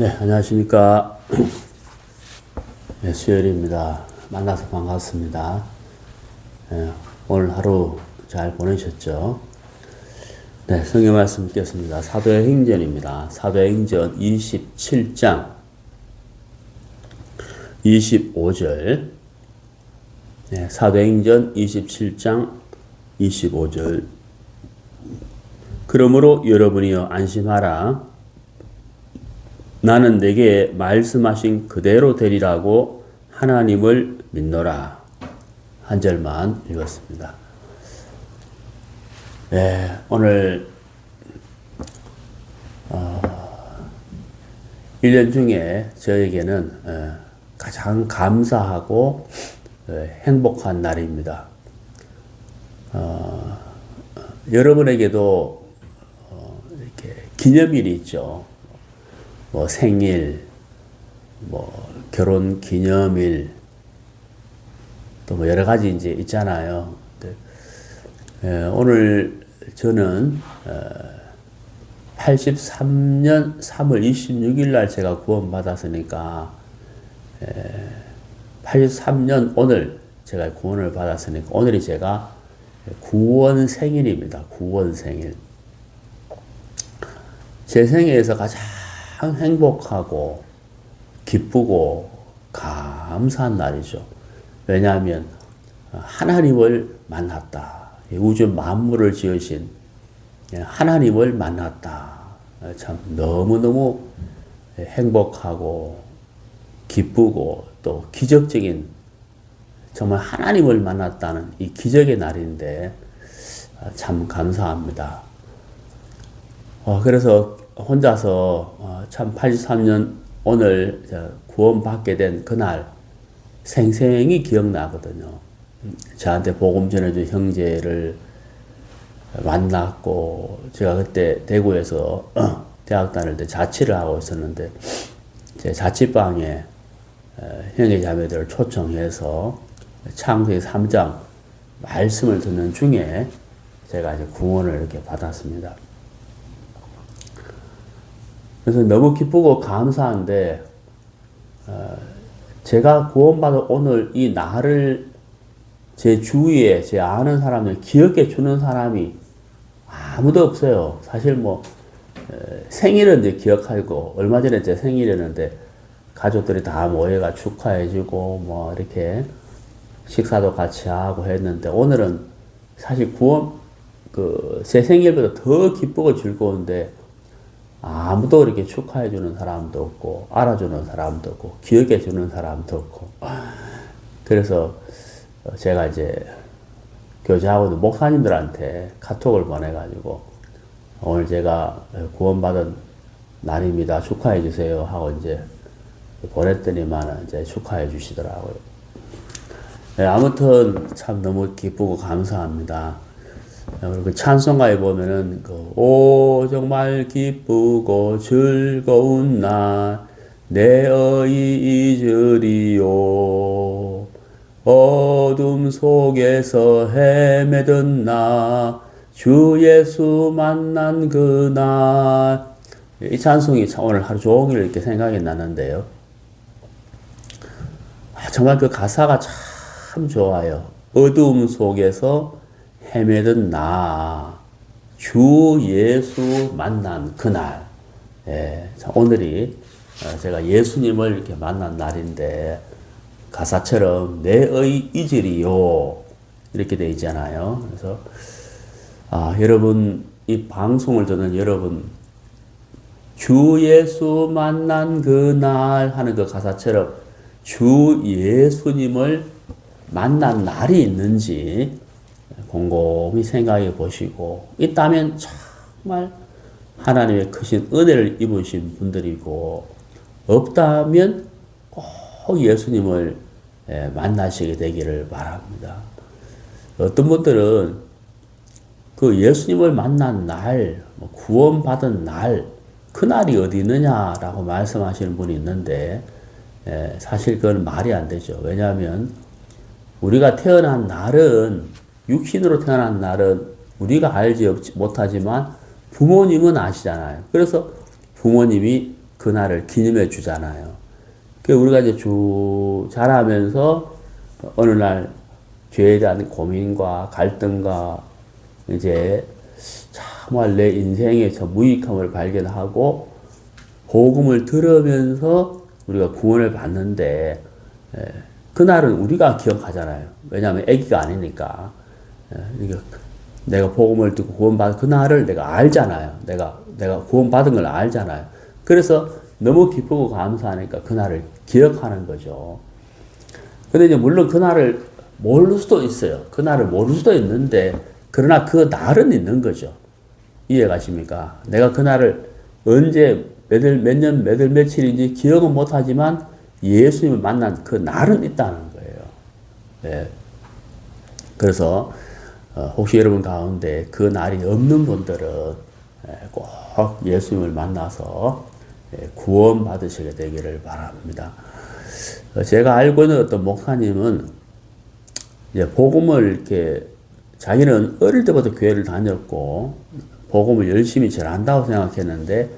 네, 안녕하십니까. 네, 수요일입니다. 만나서 반갑습니다. 네, 오늘 하루 잘 보내셨죠? 네, 성경 말씀 읽겠습니다. 사도의 행전입니다. 사도의 행전 27장 25절. 네, 사도의 행전 27장 25절. 그러므로 여러분이여 안심하라. 나는 내게 말씀하신 그대로 되리라고 하나님을 믿노라. 한 절만 읽었습니다. 네, 오늘 1년 중에 저에게는 가장 감사하고 행복한 날입니다. 여러분에게도 이렇게 기념일이 있죠. 뭐 생일, 뭐 결혼 기념일, 또 뭐 여러 가지 이제 있잖아요. 오늘 저는 83년 3월 26일 날 제가 구원받았으니까 83년 오늘 제가 구원을 받았으니까 오늘이 제가 구원 생일입니다. 구원 생일. 제 생애에서 가장 행복하고 기쁘고 감사한 날이죠. 왜냐하면 하나님을 만났다. 우주 만물을 지으신 하나님을 만났다. 참 너무너무 행복하고 기쁘고 또 기적적인 정말 하나님을 만났다는 이 기적의 날인데 참 감사합니다. 그래서 혼자서 참 83년 오늘 구원받게 된 그날 생생히 기억나거든요. 저한테 복음 전해준 형제를 만났고 제가 그때 대구에서 대학 다닐 때 자취를 하고 있었는데 제 자취방에 형제 자매들을 초청해서 창세기 3장 말씀을 듣는 중에 제가 이제 구원을 이렇게 받았습니다. 그래서 너무 기쁘고 감사한데 제가 구원받은 오늘 이 날을 제 주위에 제 아는 사람들 기억해 주는 사람이 아무도 없어요. 사실 뭐 생일은 이제 기억하고 얼마 전에 제 생일이었는데 가족들이 다 모여가 축하해주고 뭐 이렇게 식사도 같이 하고 했는데 오늘은 사실 구원 제 생일보다 더 기쁘고 즐거운데 아무도 이렇게 축하해주는 사람도 없고, 알아주는 사람도 없고, 기억해주는 사람도 없고. 그래서 제가 이제 교제하고 있는 목사님들한테 카톡을 보내가지고, 오늘 제가 구원받은 날입니다. 축하해주세요. 하고 이제 보냈더니만 이제 축하해주시더라고요. 네, 아무튼 참 너무 기쁘고 감사합니다. 그리고 찬송가에 보면은 오 정말 기쁘고 즐거운 날 내 어이 잊으리요 어둠 속에서 헤매던 나 주 예수 만난 그날 이 찬송이 오늘 하루 종일 이렇게 생각이 나는데요. 정말 그 가사가 참 좋아요. 어둠 속에서 헤매던 나, 주 예수 만난 그날. 오늘이 제가 예수님을 이렇게 만난 날인데, 가사처럼 내의 잊으리요. 이렇게 돼 있잖아요. 그래서, 여러분, 이 방송을 듣는 여러분, 주 예수 만난 그날 하는 그 가사처럼 주 예수님을 만난 날이 있는지, 곰곰이 생각해 보시고 있다면 정말 하나님의 크신 은혜를 입으신 분들이고 없다면 꼭 예수님을 만나시게 되기를 바랍니다. 어떤 분들은 그 예수님을 만난 날, 구원받은 날, 그 날이 어디 있느냐라고 말씀하시는 분이 있는데 사실 그건 말이 안 되죠. 왜냐하면 우리가 태어난 날은 육신으로 태어난 날은 우리가 알지 못하지만 부모님은 아시잖아요. 그래서 부모님이 그날을 기념해 주잖아요. 그 우리가 이제 쭉 자라면서 어느 날 죄에 대한 고민과 갈등과 이제 정말 내 인생의 저 무익함을 발견하고 복음을 들으면서 우리가 구원을 받는데 그날은 우리가 기억하잖아요. 왜냐하면 아기가 아니니까. 내가 복음을 듣고 구원받은 그날을 내가 알잖아요. 내가 구원받은 걸 알잖아요. 그래서 너무 기쁘고 감사하니까 그날을 기억하는 거죠. 근데 이제 물론 그날을 모를 수도 있어요. 그날을 모를 수도 있는데 그러나 그 날은 있는 거죠. 이해 가십니까? 내가 그날을 언제 몇 년, 몇 월, 며칠인지 기억은 못하지만 예수님을 만난 그 날은 있다는 거예요. 네. 그래서 혹시 여러분 가운데 그 날이 없는 분들은 꼭 예수님을 만나서 구원 받으시게 되기를 바랍니다. 제가 알고 있는 어떤 목사님은 이제 복음을 이렇게 자기는 어릴 때부터 교회를 다녔고 복음을 열심히 전한다고 생각했는데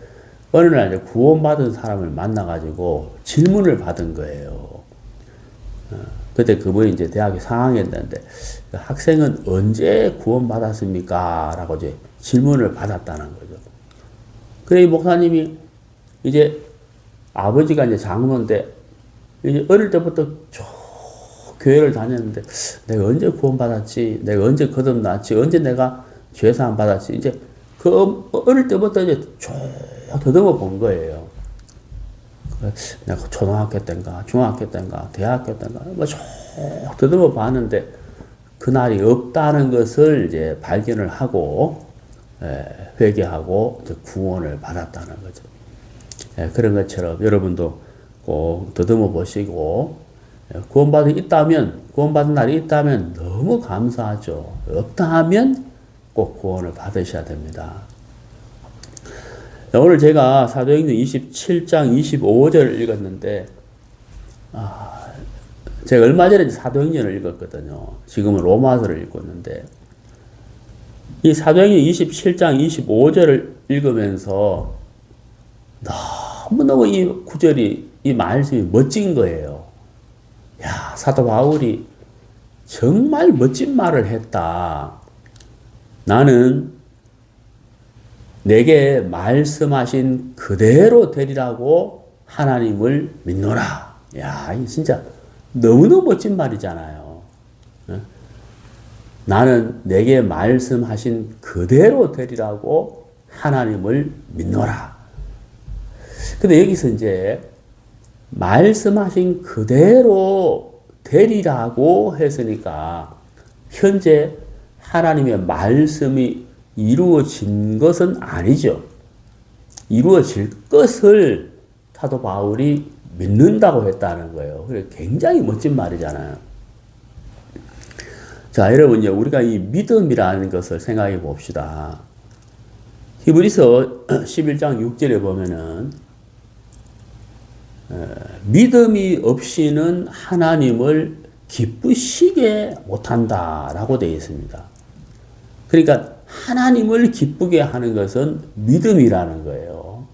어느 날 이제 구원받은 사람을 만나가지고 질문을 받은 거예요. 그때 그분이 이제 대학에 4학년이었는데 학생은 언제 구원받았습니까? 라고 이제 질문을 받았다는 거죠. 그래, 이 목사님이 이제 아버지가 이제 장로인데 이제 어릴 때부터 쭉 교회를 다녔는데 내가 언제 구원받았지? 내가 언제 거듭났지? 언제 내가 죄사함 받았지? 이제 그 어릴 때부터 이제 쭉 더듬어 본 거예요. 내가 초등학교 때인가, 중학교 때인가, 대학교 때인가, 쭉 더듬어 봤는데 그날이 없다는 것을 이제 발견을 하고 회개하고 이제 구원을 받았다는 거죠. 그런 것처럼 여러분도 꼭 더듬어 보시고 구원받은 날이 있다면 너무 감사하죠. 없다 하면 꼭 구원을 받으셔야 됩니다. 오늘 제가 사도행전 27장 25절을 읽었는데 제가 얼마 전에 사도행전을 읽었거든요. 지금은 로마서를 읽고 있는데 이 사도행전 27장 25절을 읽으면서 너무너무 이 구절이 이 말씀이 멋진 거예요. 야, 사도 바울이 정말 멋진 말을 했다. 나는 내게 말씀하신 그대로 되리라고 하나님을 믿노라. 야, 이 진짜 너무너무 멋진 말이잖아요. 나는 내게 말씀하신 그대로 되리라고 하나님을 믿노라. 근데 여기서 이제 말씀하신 그대로 되리라고 했으니까 현재 하나님의 말씀이 이루어진 것은 아니죠. 이루어질 것을 사도 바울이 믿는다고 했다는 거예요. 굉장히 멋진 말이잖아요. 자, 여러분, 우리가 이 믿음이라는 것을 생각해 봅시다. 히브리서 11장 6절에 보면은 믿음이 없이는 하나님을 기쁘시게 못한다라고 되어 있습니다. 그러니까 하나님을 기쁘게 하는 것은 믿음이라는 거예요.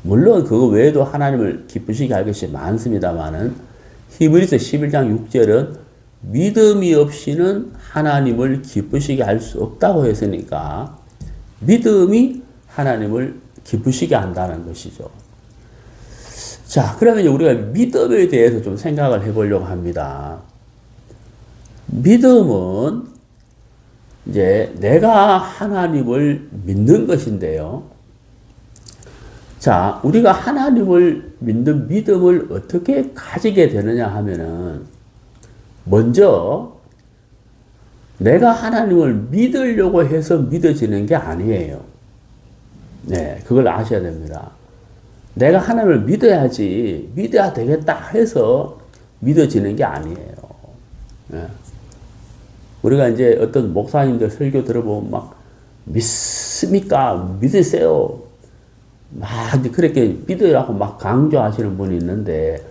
물론 그거 외에도 하나님을 기쁘시게 할 것이 많습니다만은 히브리서 11장 6절은 믿음이 없이는 하나님을 기쁘시게 할 수 없다고 했으니까 믿음이 하나님을 기쁘시게 한다는 것이죠. 자, 그러면 우리가 믿음에 대해서 좀 생각을 해보려고 합니다. 믿음은 이제 내가 하나님을 믿는 것인데요. 자, 우리가 하나님을 믿는 믿음을 어떻게 가지게 되느냐 하면은 먼저 내가 하나님을 믿으려고 해서 믿어지는 게 아니에요. 네, 그걸 아셔야 됩니다. 내가 하나님을 믿어야 되겠다 해서 믿어지는 게 아니에요. 네. 우리가 이제 어떤 목사님들 설교 들어보면 막 믿습니까? 믿으세요. 막 그렇게 믿으라고 막 강조하시는 분이 있는데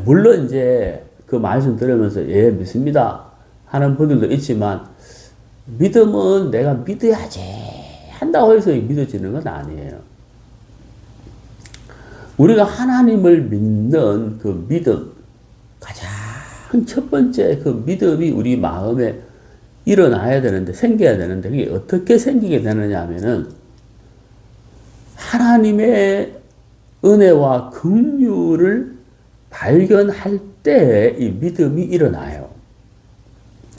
물론 이제 그 말씀 들으면서 예 믿습니다 하는 분들도 있지만 믿음은 내가 믿어야지 한다고 해서 믿어지는 건 아니에요. 우리가 하나님을 믿는 그 믿음, 가장 첫 번째 그 믿음이 우리 마음에 일어나야 되는데, 생겨야 되는데, 그게 어떻게 생기게 되느냐 하면은, 하나님의 은혜와 긍휼을 발견할 때 이 믿음이 일어나요.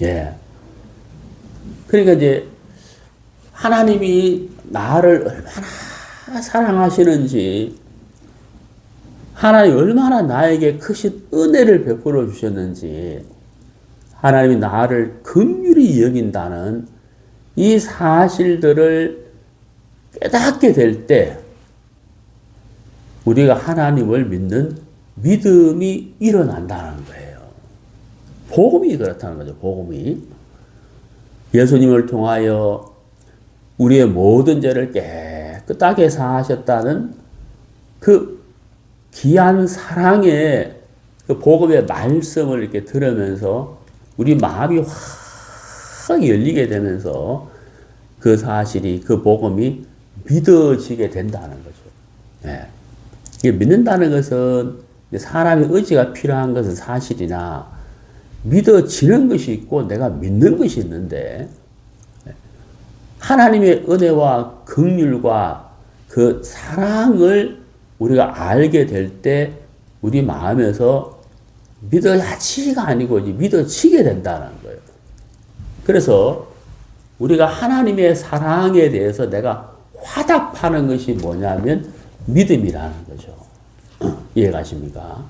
예. 그러니까 이제, 하나님이 나를 얼마나 사랑하시는지, 하나님이 얼마나 나에게 크신 은혜를 베풀어 주셨는지, 하나님이 나를 긍휼히 여긴다는 이 사실들을 깨닫게 될 때, 우리가 하나님을 믿는 믿음이 일어난다는 거예요. 복음이 그렇다는 거죠, 복음이. 예수님을 통하여 우리의 모든 죄를 깨끗하게 사하셨다는 그 귀한 사랑의 그 복음의 말씀을 이렇게 들으면서 우리 마음이 확 열리게 되면서 그 사실이, 그 복음이 믿어지게 된다는 거죠. 네. 이게 믿는다는 것은 사람의 의지가 필요한 것은 사실이나 믿어지는 것이 있고 내가 믿는 것이 있는데, 하나님의 은혜와 긍휼과 그 사랑을 우리가 알게 될 때 우리 마음에서 믿어야지가 아니고 믿어지게 된다는 거예요. 그래서 우리가 하나님의 사랑에 대해서 내가 화답하는 것이 뭐냐면 믿음이라는 거죠. 이해가십니까?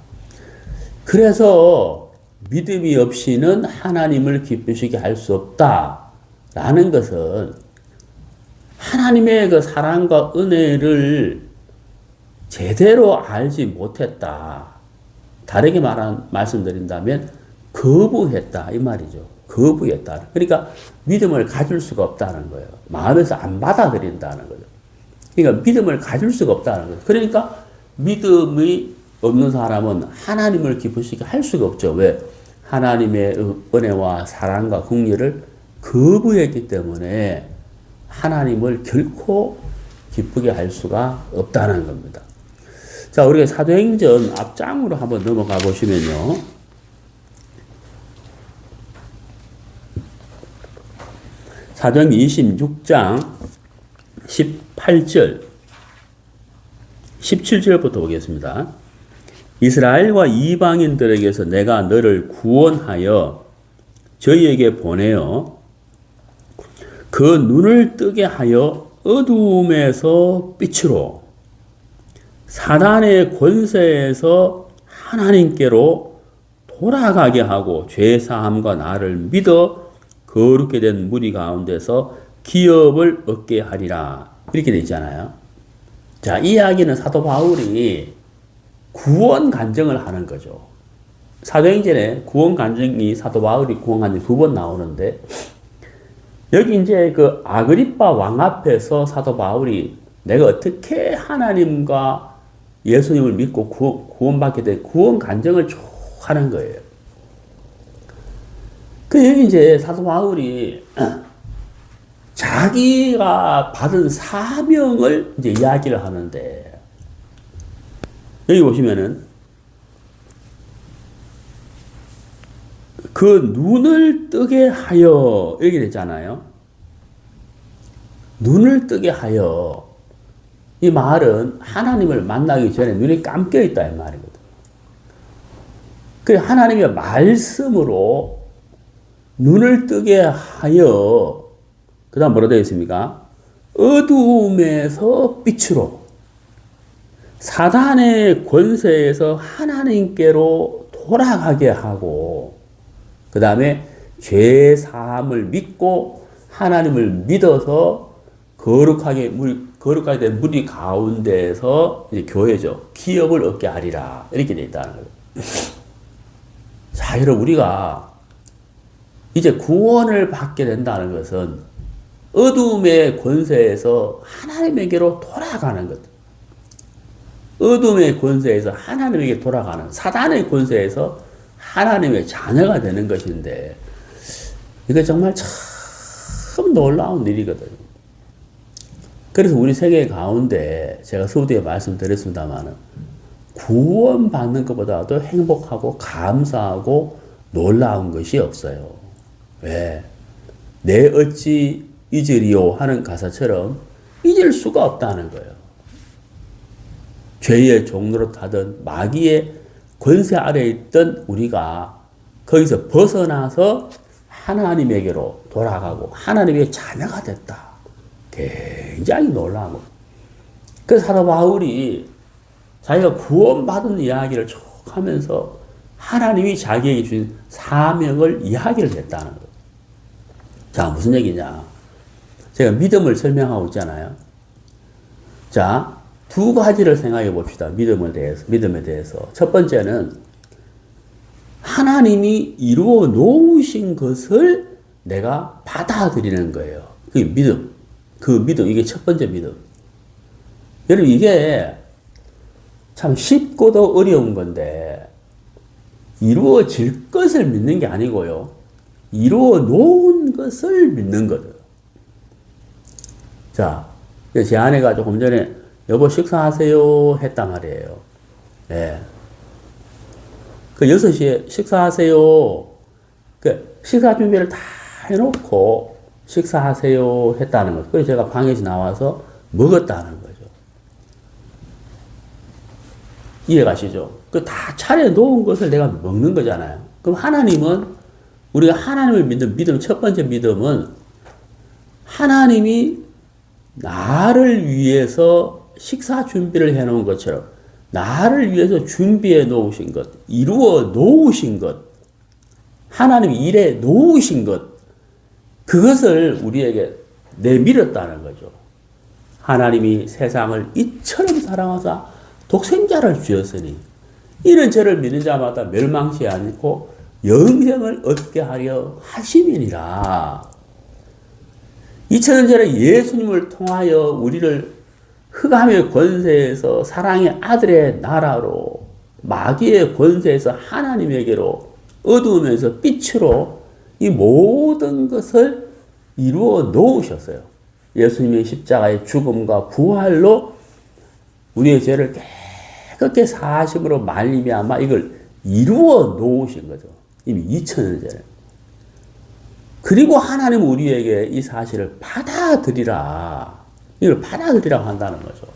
그래서 믿음이 없이는 하나님을 기쁘시게 할 수 없다라는 것은 하나님의 그 사랑과 은혜를 제대로 알지 못했다. 다르게 말씀드린다면 거부했다 이 말이죠. 거부했다. 그러니까 믿음을 가질 수가 없다는 거예요. 마음에서 안 받아들인다는 거죠. 그러니까 믿음을 가질 수가 없다는 거죠. 그러니까 믿음이 없는 사람은 하나님을 기쁘시게 할 수가 없죠. 왜? 하나님의 은혜와 사랑과 긍휼을 거부했기 때문에 하나님을 결코 기쁘게 할 수가 없다는 겁니다. 자, 우리가 사도행전 앞장으로 한번 넘어가 보시면요. 사도행전 26장 18절, 17절부터 보겠습니다. 이스라엘과 이방인들에게서 내가 너를 구원하여 저희에게 보내어 그 눈을 뜨게 하여 어두움에서 빛으로 사단의 권세에서 하나님께로 돌아가게 하고 죄사함과 나를 믿어 거룩게 된 무리 가운데서 기업을 얻게 하리라. 이렇게 되어 있잖아요. 자, 이 이야기는 사도 바울이 구원 간증을 하는 거죠. 사도행전에 구원 간증이, 사도 바울이 구원 간증 2번 나오는데, 여기 이제 그 아그리빠 왕 앞에서 사도 바울이 내가 어떻게 하나님과 예수님을 믿고 구원받게 된 구원 간증을 쭉 하는 거예요. 그 여기 이제 사도 바울이 자기가 받은 사명을 이제 이야기를 하는데, 여기 보시면은 그 눈을 뜨게 하여 이렇게 됐잖아요. 눈을 뜨게 하여, 이 말은 하나님을 만나기 전에 눈이 감겨 있다 이 말이거든. 그 하나님의 말씀으로 눈을 뜨게 하여, 그 다음 뭐라 되어 있습니까? 어두움에서 빛으로, 사단의 권세에서 하나님께로 돌아가게 하고, 그 다음에 죄 사함을 믿고 하나님을 믿어서 거룩하게 된 무리 가운데에서 이제 교회죠. 기업을 얻게 하리라. 이렇게 되어 있다는 거예요. 자, 여러분, 우리가 이제 구원을 받게 된다는 것은 어둠의 권세에서 하나님에게로 돌아가는 것. 어둠의 권세에서 하나님에게 돌아가는, 사단의 권세에서 하나님의 자녀가 되는 것인데, 이거 정말 참 놀라운 일이거든요. 그래서 우리 세계 가운데 제가 서두에 말씀드렸습니다만 구원받는 것보다도 행복하고 감사하고 놀라운 것이 없어요. 왜? 내 어찌 잊으리요 하는 가사처럼 잊을 수가 없다는 거예요. 죄의 종노릇하던 마귀의 권세 아래에 있던 우리가 거기서 벗어나서 하나님에게로 돌아가고 하나님의 자녀가 됐다. 굉장히 놀라운 거예요. 그래서 사도 바울이 자기가 구원받은 이야기를 쭉 하면서 하나님이 자기에게 주신 사명을 이야기를 했다는 거예요. 자, 무슨 얘기냐. 제가 믿음을 설명하고 있잖아요. 자, 두 가지를 생각해 봅시다. 믿음에 대해서. 첫 번째는 하나님이 이루어 놓으신 것을 내가 받아들이는 거예요. 그게 믿음. 이게 첫 번째 믿음. 여러분, 이게 참 쉽고도 어려운 건데, 이루어질 것을 믿는 게 아니고요. 이루어 놓은 것을 믿는 거죠. 자, 제 아내가 조금 전에 여보 식사하세요 했단 말이에요. 예. 그 6시에 식사하세요. 그 식사 준비를 다 해놓고 식사하세요 했다는 거죠. 그래서 제가 방에서 나와서 먹었다는 거죠. 이해가시죠? 그 다 차려놓은 것을 내가 먹는 거잖아요. 그럼 하나님은, 우리가 하나님을 믿는 믿음, 첫 번째 믿음은 하나님이 나를 위해서 식사 준비를 해 놓은 것처럼 나를 위해서 준비해 놓으신 것, 이루어 놓으신 것, 하나님이 일해 놓으신 것, 그것을 우리에게 내밀었다는 거죠. 하나님이 세상을 이처럼 사랑하사 독생자를 주었으니 이는 저를 믿는 자마다 멸망치 않고 영생을 얻게 하려 하심이니라. 2000년 전에 예수님을 통하여 우리를 흑암의 권세에서 사랑의 아들의 나라로, 마귀의 권세에서 하나님에게로, 어두움에서 빛으로 이 모든 것을 이루어 놓으셨어요. 예수님의 십자가의 죽음과 부활로 우리의 죄를 깨끗게 사하심으로 말미암아 이걸 이루어 놓으신 거죠. 이미 2000년 전에. 그리고 하나님은 우리에게 이 사실을 받아들이라. 이걸 받아들이라고 한다는 거죠.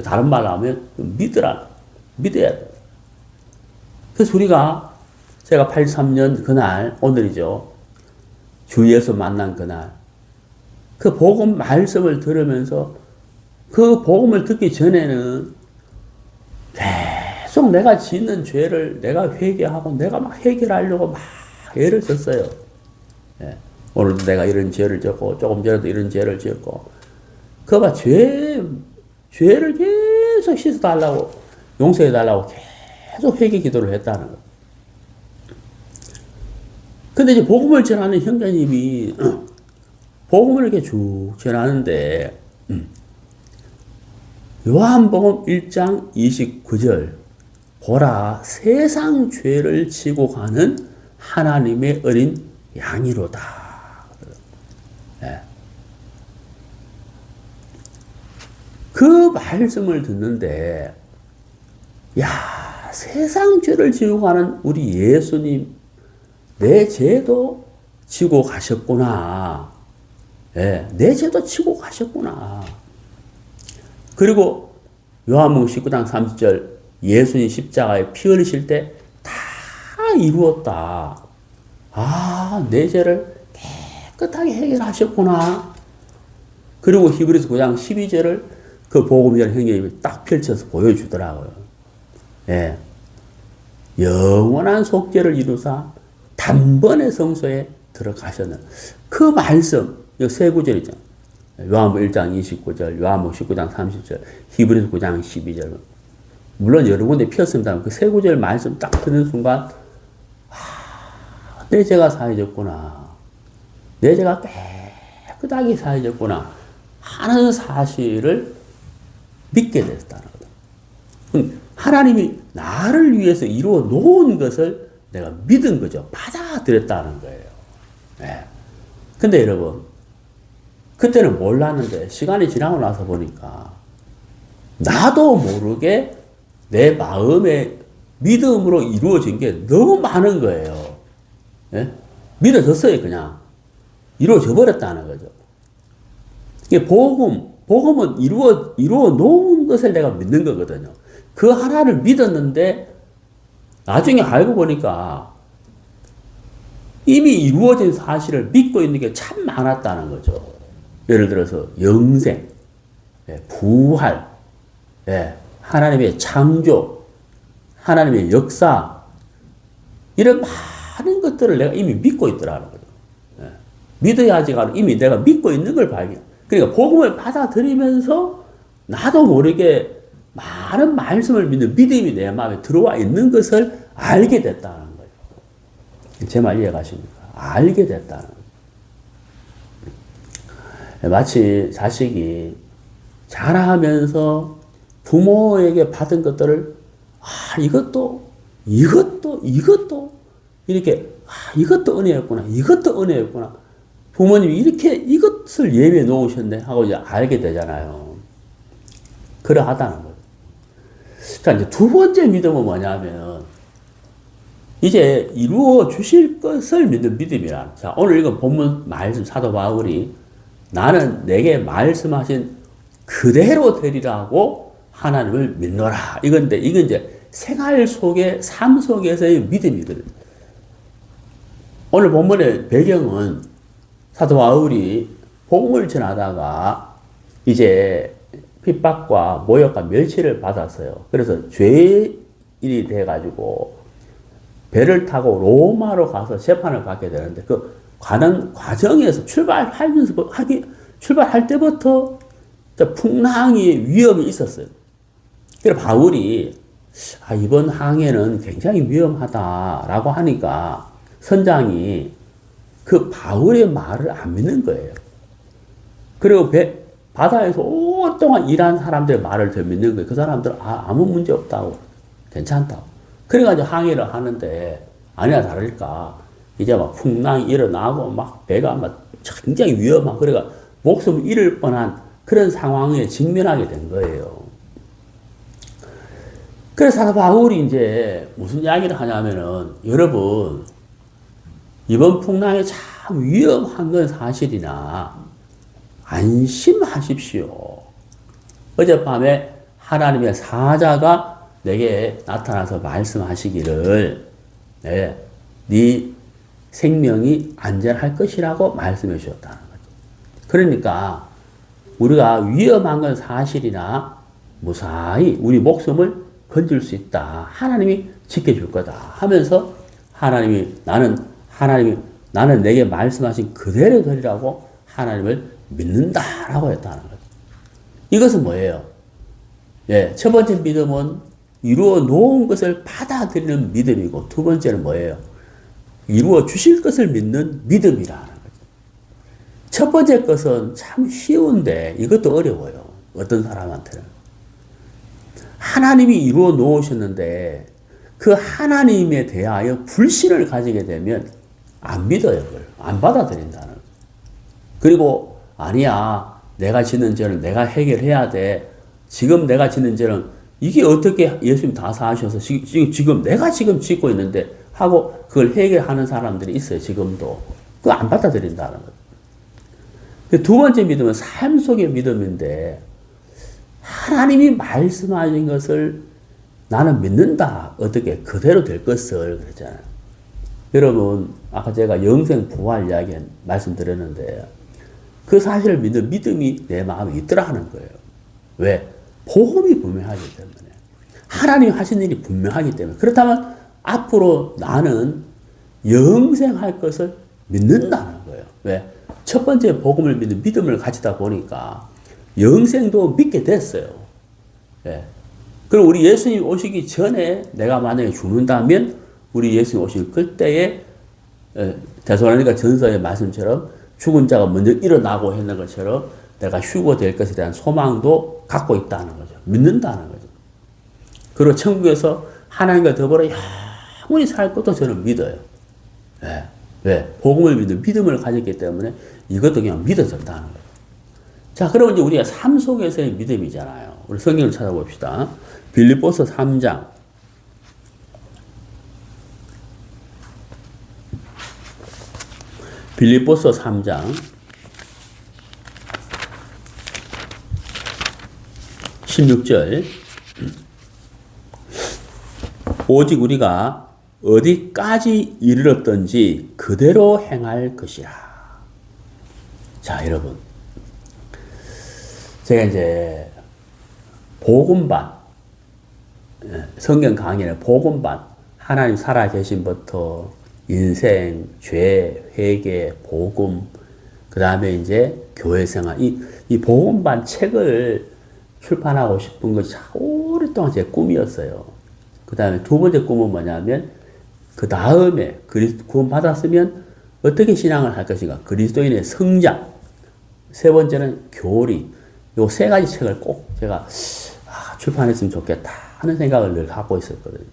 다른 말로 하면 믿어야 돼. 그래서 우리가, 제가 83년 그날, 오늘이죠. 주 예수 만난 그날, 그 복음 말씀을 들으면서 그 복음을 듣기 전에는 계속 내가 짓는 죄를 내가 회개하고 내가 막 해결하려고 막 애를 썼어요. 예. 오늘도 내가 이런 죄를 졌고 조금 전에도 이런 죄를 지었고, 그거 죄를 계속 씻어달라고, 용서해달라고 계속 회개 기도를 했다는 거. 근데 이제 복음을 전하는 형제님이 복음을 이렇게 쭉 전하는데, 요한복음 1장 29절, 보라 세상 죄를 지고 가는 하나님의 어린 양이로다. 네. 그 말씀을 듣는데, 야, 세상 죄를 지고 가는 우리 예수님, 내 죄도 지고 가셨구나. 네, 내 죄도 지고 가셨구나. 그리고 요한복음 19장 30절, 예수님 십자가에 피 흘리실 때 다 이루었다. 아, 내 죄를 깨끗하게 해결하셨구나. 그리고 히브리서 9장 12절을 그 복음이라는 형님이 딱 펼쳐서 보여주더라고요. 예. 영원한 속죄를 이루사 단번에 성소에 들어가셨는 그 말씀, 이 세 구절이죠. 요한복음 1장 29절, 요한복음 19장 30절, 히브리서 9장 12절. 물론 여러 군데 폈습니다. 그 세 구절 말씀 딱 듣는 순간, 내 죄가 사해졌구나. 내 죄가 깨끗하게 사해졌구나 하는 사실을 믿게 됐다는 거다. 하나님이 나를 위해서 이루어 놓은 것을 내가 믿은 거죠. 받아들였다는 거예요. 네. 근데 여러분, 그때는 몰랐는데 시간이 지나고 나서 보니까 나도 모르게 내 마음의 믿음으로 이루어진 게 너무 많은 거예요. 예? 믿어졌어요, 그냥. 이루어져 버렸다는 거죠. 이게 복음은 이루어 놓은 것을 내가 믿는 거거든요. 그 하나를 믿었는데, 나중에 알고 보니까 이미 이루어진 사실을 믿고 있는 게 참 많았다는 거죠. 예를 들어서 영생, 부활, 하나님의 창조, 하나님의 역사, 이런 많은 것들을 내가 이미 믿고 있더라는 거죠. 믿어야지가 이미 내가 믿고 있는 걸 발견. 그러니까 복음을 받아들이면서 나도 모르게 많은 말씀을 믿는 믿음이 내 마음에 들어와 있는 것을 알게 됐다는 거예요. 제 말 이해가십니까? 알게 됐다는 거예요. 마치 자식이 자라면서 부모에게 받은 것들을 이것도 이렇게 이것도 은혜였구나, 이것도 은혜였구나. 부모님이 이렇게 이것을 예비해 놓으셨네 하고 이제 알게 되잖아요. 그러하다는 거예요. 자, 이제 두 번째 믿음은 뭐냐면, 이제 이루어 주실 것을 믿는 믿음이라. 자, 오늘 읽은 본문 말씀 사도 바울이 나는 내게 말씀하신 그대로 되리라고 하나님을 믿노라. 이건 이제 생활 속에, 삶 속에서의 믿음이거든요. 오늘 본문의 배경은 사도 바울이 복음을 전하다가 이제 핍박과 모욕과 멸시를 받았어요. 그래서 죄인이 돼가지고 배를 타고 로마로 가서 재판을 받게 되는데, 그 가는 과정에서 출발할 때부터 풍랑이 위험이 있었어요. 그래서 바울이 이번 항해는 굉장히 위험하다라고 하니까 선장이 그 바울의 말을 안 믿는 거예요. 그리고 바다에서 오랫동안 일한 사람들의 말을 더 믿는 거예요. 그 사람들은 아무 문제 없다고, 괜찮다고. 그래가지고 항해를 하는데 아니나 다를까 이제 막 풍랑이 일어나고 막 배가 막 굉장히 위험하고, 그래가 목숨을 잃을 뻔한 그런 상황에 직면하게 된 거예요. 그래서 바울이 이제 무슨 이야기를 하냐면은, 여러분, 이번 풍랑이 참 위험한 건 사실이나 안심하십시오. 어젯밤에 하나님의 사자가 내게 나타나서 말씀하시기를 네 생명이 안전할 것이라고 말씀해 주셨다는 거죠. 그러니까 우리가 위험한 건 사실이나 무사히 우리 목숨을 건질 수 있다. 하나님이 지켜줄 거다 하면서 나는 내게 말씀하신 그대로 되리라고 하나님을 믿는다라고 했다는 거죠. 이것은 뭐예요? 첫 번째 믿음은 이루어 놓은 것을 받아들이는 믿음이고, 두 번째는 뭐예요? 이루어 주실 것을 믿는 믿음이라는 거죠. 첫 번째 것은 참 쉬운데 이것도 어려워요. 어떤 사람한테는. 하나님이 이루어 놓으셨는데 그 하나님에 대하여 불신을 가지게 되면 안 믿어요. 그걸 안 받아들인다는 거죠. 그리고 아니야, 내가 짓는 죄는 내가 해결해야 돼. 지금 내가 짓는 죄는 이게 어떻게 예수님 다 사하셔서 지금 내가 지금 짓고 있는데 하고 그걸 해결하는 사람들이 있어요. 지금도. 그거 안 받아들인다는 거죠. 두 번째 믿음은 삶 속의 믿음인데, 하나님이 말씀하신 것을 나는 믿는다. 어떻게 그대로 될 것을 그랬잖아요. 여러분, 아까 제가 영생 부활 이야기 말씀드렸는데, 그 사실을 믿는 믿음이 내 마음에 있더라 하는 거예요. 왜? 복음이 분명하기 때문에. 하나님이 하신 일이 분명하기 때문에. 그렇다면 앞으로 나는 영생할 것을 믿는다는 거예요. 왜? 첫 번째 복음을 믿는 믿음을 가지다 보니까 영생도 믿게 됐어요. 그럼 우리 예수님 오시기 전에 내가 만약에 죽는다면 우리 예수님 오실 그때에 데살로니가 전서의 말씀처럼 죽은 자가 먼저 일어나고 했는 것처럼 내가 휴거될 것에 대한 소망도 갖고 있다는 거죠. 믿는다는 거죠. 그리고 천국에서 하나님과 더불어 영원히 살 것도 저는 믿어요. 왜? 복음을 믿는 믿음을 가졌기 때문에 이것도 그냥 믿어졌다는 거예요. 자, 그러면 이제 우리가 삶 속에서의 믿음이잖아요. 우리 성경을 찾아봅시다. 빌립보서 3장. 빌립보서 3장. 16절. 오직 우리가 어디까지 이르렀던지 그대로 행할 것이라. 자, 여러분. 제가 이제 복음반, 성경 강의는 복음반, 하나님 살아계신부터 인생, 죄, 회개, 복음, 그 다음에 이제 교회 생활, 이 복음반 책을 출판하고 싶은 것이 오랫동안 제 꿈이었어요. 그 다음에 두 번째 꿈은 뭐냐면, 그 다음에 구원 받았으면 어떻게 신앙을 할 것인가, 그리스도인의 성장, 세 번째는 교리, 요 세 가지 책을 꼭 제가 출판했으면 좋겠다 하는 생각을 늘 갖고 있었거든요.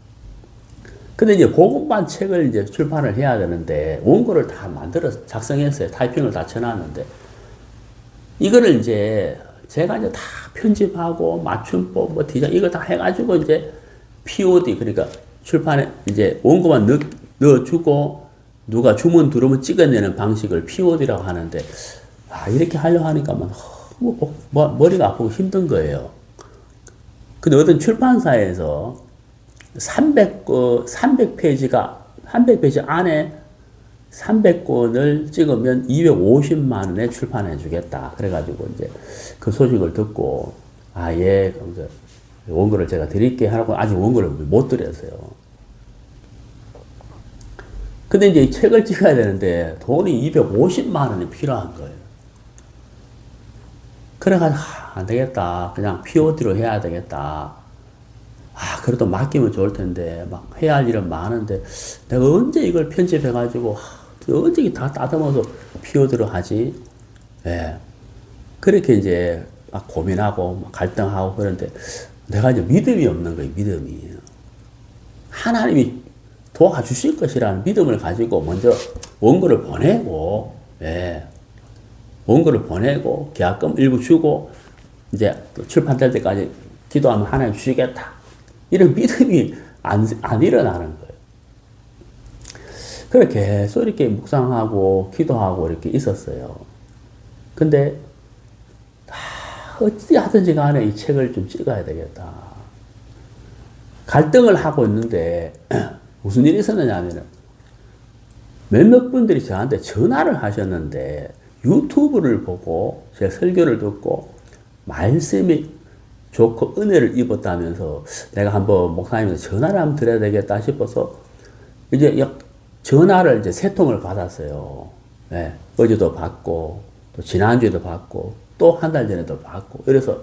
근데 이제 복음반 책을 이제 출판을 해야 되는데 원고를 다 만들어서 작성했어요. 타이핑을 다 쳐놨는데 이거를 이제 제가 이제 다 편집하고 맞춤법, 뭐 디자인 이거 다 해가지고 이제 POD 그러니까 출판에 이제 원고만 넣어주고 누가 주문 들어오면 찍어내는 방식을 POD라고 하는데 이렇게 하려고 하니까 머리가 아프고 힘든 거예요. 근데 어떤 출판사에서 300페이지 안에 300권을 찍으면 250만 원에 출판해 주겠다. 그래가지고 이제 그 소식을 듣고, 예, 원고를 제가 드릴게요 하고 아직 원고를 못 드렸어요. 근데 이제 이 책을 찍어야 되는데 돈이 250만 원이 필요한 거예요. 그래가지고, 안 되겠다. 그냥 POD로 해야 되겠다. 그래도 맡기면 좋을 텐데, 막 해야 할 일은 많은데, 내가 언제 이걸 편집해가지고, 언제 다 따듬어서 POD로 하지? 예. 그렇게 이제 막 고민하고, 막 갈등하고 그런데, 내가 이제 믿음이 없는 거예요, 믿음이. 하나님이 도와주실 것이라는 믿음을 가지고 먼저 원고를 보내고, 예. 원고를 보내고 계약금 일부 주고 이제 출판될 때까지 기도하면 하나님 주시겠다. 이런 믿음이 안 일어나는 거예요. 그렇게 계속 이렇게 묵상하고 기도하고 이렇게 있었어요. 근데 어찌 하든지 간에 이 책을 좀 찍어야 되겠다. 갈등을 하고 있는데 무슨 일이 있었느냐 하면은 몇몇 분들이 저한테 전화를 하셨는데 유튜브를 보고 제 설교를 듣고 말씀이 좋고 은혜를 입었다면서 내가 한번 목사님한테 전화를 한번 드려야 되겠다 싶어서 이제 전화를 이제 세 통을 받았어요. 네, 어제도 받고 또 지난주에도 받고 또 한 달 전에도 받고 이래서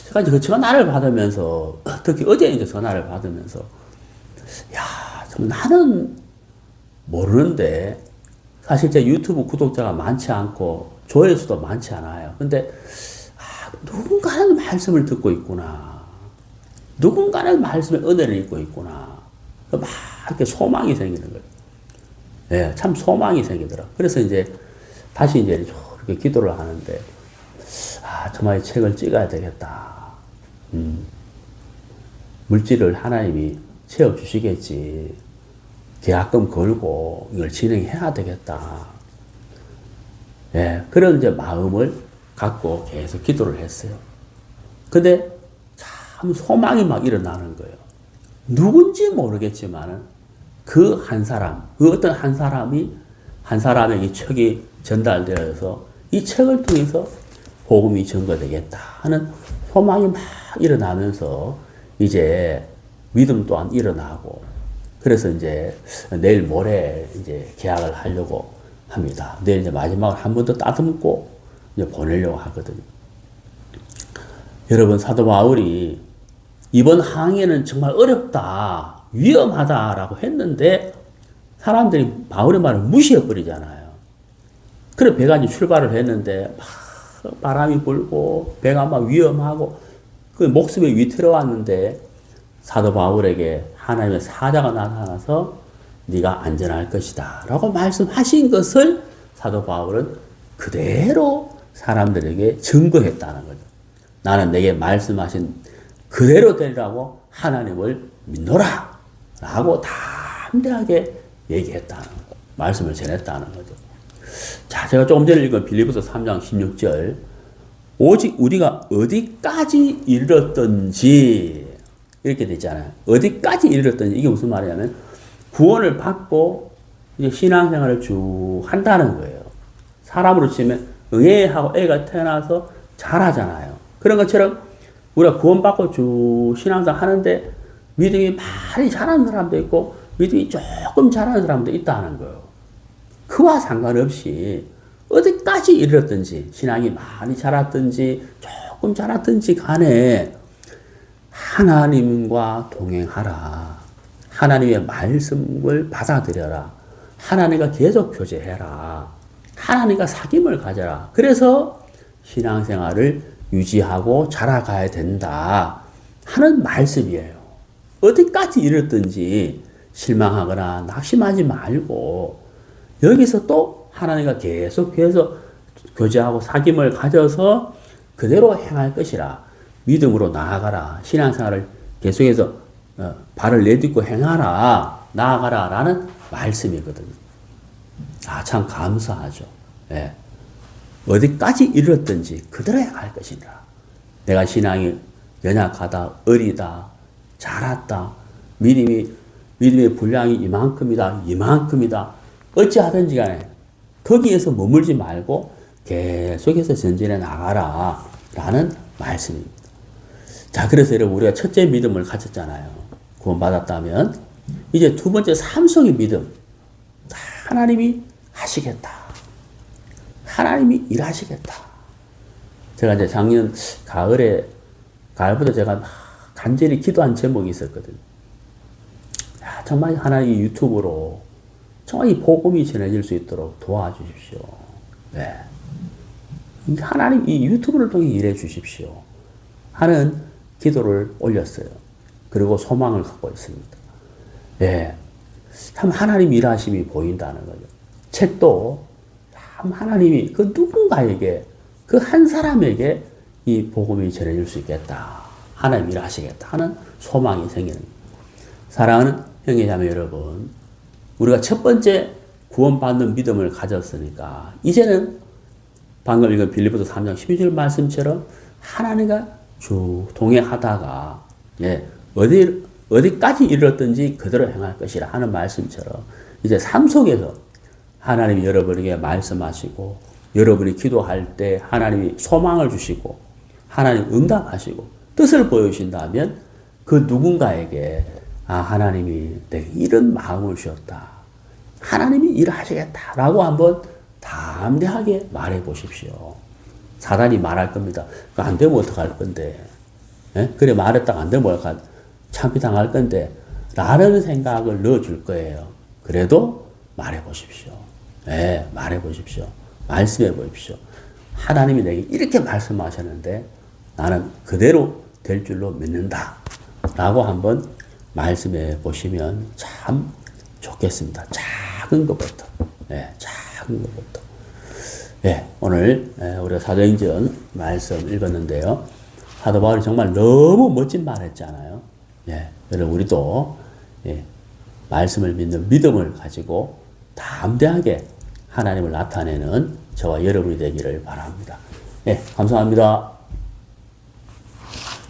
제가 이제 그 전화를 받으면서 특히 어제 이제 전화를 받으면서 참 나는 모르는데 사실 제 유튜브 구독자가 많지 않고 조회수도 많지 않아요. 근데 누군가는 말씀을 듣고 있구나. 누군가는 말씀의 은혜를 입고 있구나. 막 이렇게 소망이 생기는 거예요. 네, 참 소망이 생기더라. 그래서 이제 다시 이제 이렇게 기도를 하는데 정말 이 책을 찍어야 되겠다. 물질을 하나님이 채워주시겠지. 계약금 걸고 이걸 진행해야 되겠다. 예, 그런 이제 마음을 갖고 계속 기도를 했어요. 근데 참 소망이 막 일어나는 거예요. 누군지 모르겠지만은 그 한 사람, 그 어떤 한 사람의 이 책이 전달되어서 이 책을 통해서 복음이 전거되겠다 하는 소망이 막 일어나면서 이제 믿음 또한 일어나고 그래서 이제 내일 모레 이제 계약을 하려고 합니다. 내일 이제 마지막으로 한 번 더 따듬고 이제 보내려고 하거든요. 여러분, 사도 바울이 이번 항해는 정말 어렵다, 위험하다라고 했는데 사람들이 바울의 말을 무시해버리잖아요. 그래 배가 이제 출발을 했는데 막 바람이 불고 배가 막 위험하고 그 목숨이 위태로웠는데 사도 바울에게 하나님의 사자가 나타나서 네가 안전할 것이다 라고 말씀하신 것을 사도 바울은 그대로 사람들에게 증거했다는 거죠. 나는 내게 말씀하신 그대로 되리라고 하나님을 믿노라 라고 담대하게 얘기했다는 거죠. 말씀을 전했다는 거죠. 자, 제가 조금 전에 읽은 빌립보서 3장 16절, 오직 우리가 어디까지 이르렀던지 이렇게 되잖아요. 어디까지 이르렀던지, 이게 무슨 말이냐면 구원을 받고 이제 신앙생활을 쭉 한다는 거예요. 사람으로 치면 응애하고 애가 태어나서 자라잖아요. 그런 것처럼 우리가 구원받고 쭉 신앙생활 하는데 믿음이 많이 자라는 사람도 있고 믿음이 조금 자라는 사람도 있다는 거예요. 그와 상관없이 어디까지 이르렀든지, 신앙이 많이 자랐든지 조금 자랐든지 간에 하나님과 동행하라. 하나님의 말씀을 받아들여라. 하나님과 계속 교제해라. 하나님과 사귐을 가져라. 그래서 신앙생활을 유지하고 자라가야 된다 하는 말씀이에요. 어디까지 이르렀든지 실망하거나 낙심하지 말고 여기서 또 하나님과 계속해서 교제하고 사귐을 가져서 그대로 행할 것이라. 믿음으로 나아가라. 신앙생활을 계속해서 발을 내딛고 행하라. 나아가라. 라는 말씀이거든요. 아, 참 감사하죠. 예. 어디까지 이르렀든지 그대로 행할 것이라. 내가 신앙이 연약하다, 어리다, 자랐다, 믿음의 분량이 이만큼이다. 어찌하든지 간에 거기에서 머물지 말고 계속해서 전진해 나가라. 라는 말씀입니다. 자, 그래서 여러분, 우리가 첫째 믿음을 가졌잖아요. 구원받았다면, 이제 두 번째 삼성의 믿음. 하나님이 하시겠다. 하나님이 일하시겠다. 제가 이제 작년 가을부터 제가 간절히 기도한 제목이 있었거든요. 야, 정말 하나님 유튜브로 정말 이 복음이 전해질 수 있도록 도와주십시오. 네. 하나님 이 유튜브를 통해 일해 주십시오. 하는 기도를 올렸어요. 그리고 소망을 갖고 있습니다. 예. 참 하나님 일하심이 보인다는 거죠. 책도 참 하나님이 그 누군가에게, 그 한 사람에게 이 복음이 전해질 수 있겠다. 하나님 일하시겠다 하는 소망이 생기는 거예요. 사랑하는 형제자매 여러분, 우리가 첫 번째 구원받는 믿음을 가졌으니까 이제는 방금 읽은 빌립보서 3장 12절 말씀처럼 하나님과 쭉 동행하다가 어디까지 이르렀든지 그대로 행할 것이라 하는 말씀처럼 이제 삶 속에서 하나님이 여러분에게 말씀하시고 여러분이 기도할 때 하나님이 소망을 주시고 하나님 응답하시고 뜻을 보여주신다면 그 누군가에게 하나님이 내게 이런 마음을 주셨다. 하나님이 일하시겠다라고 한번 담대하게 말해 보십시오. 사단이 말할 겁니다. 안 되면 어떡할 건데. 예? 그래 말했다가 안 되면 어떡할 참피당할 건데. 라는 생각을 넣어줄 거예요. 그래도 말해 보십시오. 예, 말해 보십시오. 말씀해 보십시오. 하나님이 내게 이렇게 말씀하셨는데 나는 그대로 될 줄로 믿는다. 라고 한번 말씀해 보시면 참 좋겠습니다. 작은 것부터. 예, 작은 것부터. 예, 오늘 우리가 사도행전 말씀 읽었는데요. 사도 바울이 정말 너무 멋진 말 했잖아요. 예, 여러분 우리도 말씀을 믿는 믿음을 가지고 담대하게 하나님을 나타내는 저와 여러분이 되기를 바랍니다. 예, 감사합니다.